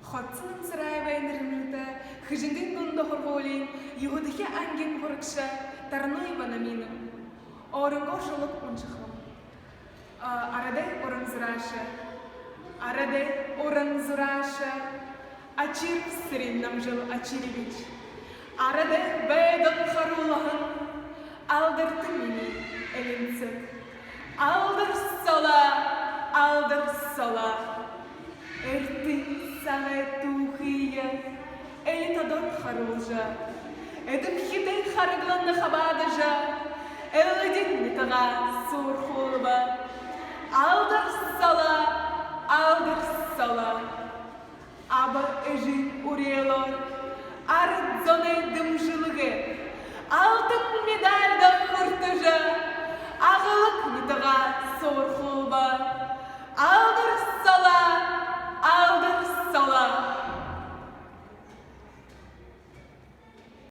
Хотсының сырай байнырымыта, хыжынген гунда хорголин, югудыхе анген хорыкша, тарной ванаминым. Орынго жолық оншықлым. Арадай орын зыраша, Ачир сырин нам жыл Ачиревич. Арадай бәйдін харулағын, алдырты мені әлінсік. Алdır sola, Эрти сағай тухия, Эли тодор харулжа, Эдім хидей харыгланны хабадыжа, Элдин нетаға сур хулба. Алdır sola, Аба эжин урелор, Ардзоны дымжылығы, Алтын медальда хұртыжа, Ағылық нетаға сур хулба.